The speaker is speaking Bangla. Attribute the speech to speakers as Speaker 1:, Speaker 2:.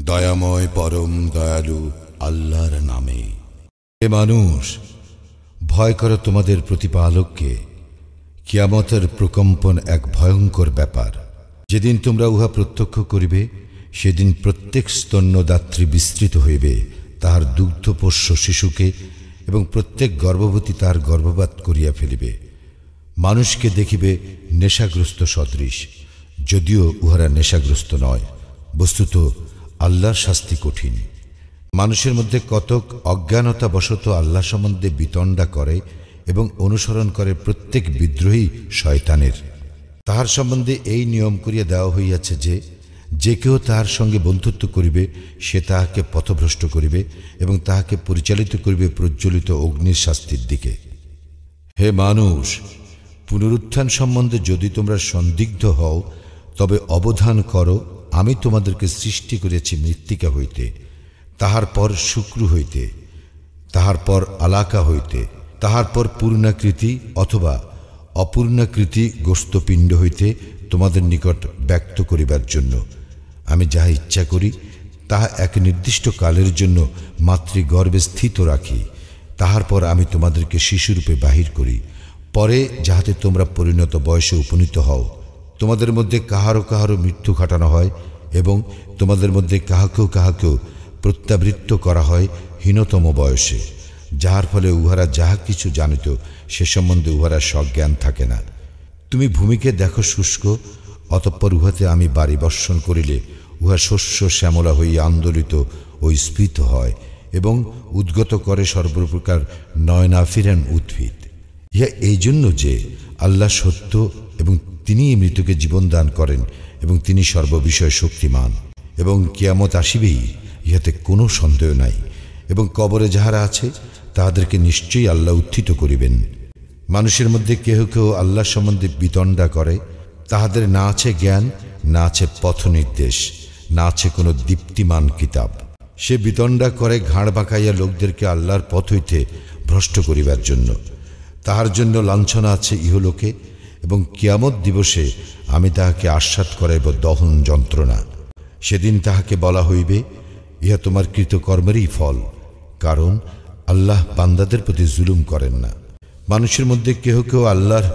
Speaker 1: দয়াময় পরম দয়ালু আল্লাহর নামে। হে মানুষ, ভয় করো তোমাদের প্রতিপালককে। কিয়ামতের প্রকম্পন এক ভয়ঙ্কর ব্যাপার। যেদিন তোমরা উহা প্রত্যক্ষ করিবে, সেদিন প্রত্যেক স্তন্যদাত্রী বিস্তৃত হইবে তাহার দুগ্ধপোষ্য শিশুকে, এবং প্রত্যেক গর্ভবতী তাহার গর্ভপাত করিয়া ফেলিবে। মানুষকে দেখিবে নেশাগ্রস্ত সদৃশ, যদিও উহারা নেশাগ্রস্ত নয়। বস্তুত আল্লাহর শাস্তি কঠিন। মানুষের মধ্যে কতক অজ্ঞানতাবশত আল্লাহ সম্বন্ধে বিতণ্ডা করে এবং অনুসরণ করে প্রত্যেক বিদ্রোহী শয়তানের। তাহার সম্বন্ধে এই নিয়ম করিয়া দেওয়া হইয়াছে যে, যে কেউ তাহার সঙ্গে বন্ধুত্ব করিবে, সে তাহাকে পথভ্রষ্ট করিবে এবং তাহাকে পরিচালিত করিবে প্রজ্বলিত অগ্নির শাস্তির দিকে। হে মানুষ, পুনরুত্থান সম্বন্ধে যদি তোমরা সন্দিগ্ধ হও, তবে অবধান করো, আমি তোমাদেরকে সৃষ্টি করেছি মৃত্তিকা হইতে, তাহার পর শুক্র হইতে, তাহার পর আলাকা হইতে, তাহার পর পূর্ণাকৃতি অথবা অপূর্ণাকৃতি গোস্তপিণ্ড হইতে তোমাদের নিকট ব্যক্ত করিবার জন্য। আমি যাহা ইচ্ছা করি তাহা এক নির্দিষ্ট কালের জন্য মাতৃগর্ভে স্থিত রাখি, তাহার পর আমি তোমাদেরকে শিশুরূপে বাহির করি, পরে যাহাতে তোমরা পরিণত বয়সে উপনীত হও। তোমাদের মধ্যে কাহারও কাহারও মৃত্যু ঘটানো হয় এবং তোমাদের মধ্যে কাহাকেও কাহাকেও প্রত্যাবৃত্ত করা হয় হীনতম বয়সে, যাহার ফলে উহারা যাহা কিছু জানিত সে সম্বন্ধে উহারা সজ্ঞান থাকে না। তুমি ভূমিকে দেখো শুষ্ক, অতঃপর উহাতে আমি বাড়ি বর্ষণ করিলে উহা শস্য শ্যামলা হইয়া আন্দোলিত ও স্ফীত হয় এবং উদ্গত করে সর্বপ্রকার নয়নাফিরান উদ্ভিদ। ইহা এই জন্য যে আল্লাহ সত্য এবং তিনি মৃতকে জীবন দান করেন এবং তিনি সর্ববিষয়ে শক্তিমান, এবং কিয়ামত আসিবেই, ইহাতে কোনো সন্দেহ নাই। এবং কবরে যাহারা আছে তাহাদেরকে নিশ্চয়ই আল্লাহ উত্থিত করিবেন। মানুষের মধ্যে কেহ কেহ আল্লাহ সম্বন্ধে বিতণ্ডা করে, তাহাদের না আছে জ্ঞান, না আছে পথ নির্দেশ, না আছে কোনো দীপ্তিমান কিতাব। সে বিতণ্ডা করে ঘাড় বাঁকাইয়া লোকদেরকে আল্লাহর পথ হইতে ভ্রষ্ট করিবার জন্য। তাহার জন্য লাঞ্ছনা আছে ইহলোকে, এবং কিয়ামত দিবসে আমি তাহাকে আস্বাদ করাইব দহন যন্ত্রণা। সেদিন তাহাকে বলা হইবে, ইহা তোমার কৃতকর্মেরই ফল, কারণ আল্লাহ বান্দাদের প্রতি জুলুম করেন না। মানুষের মধ্যে কেহ কেউ আল্লাহর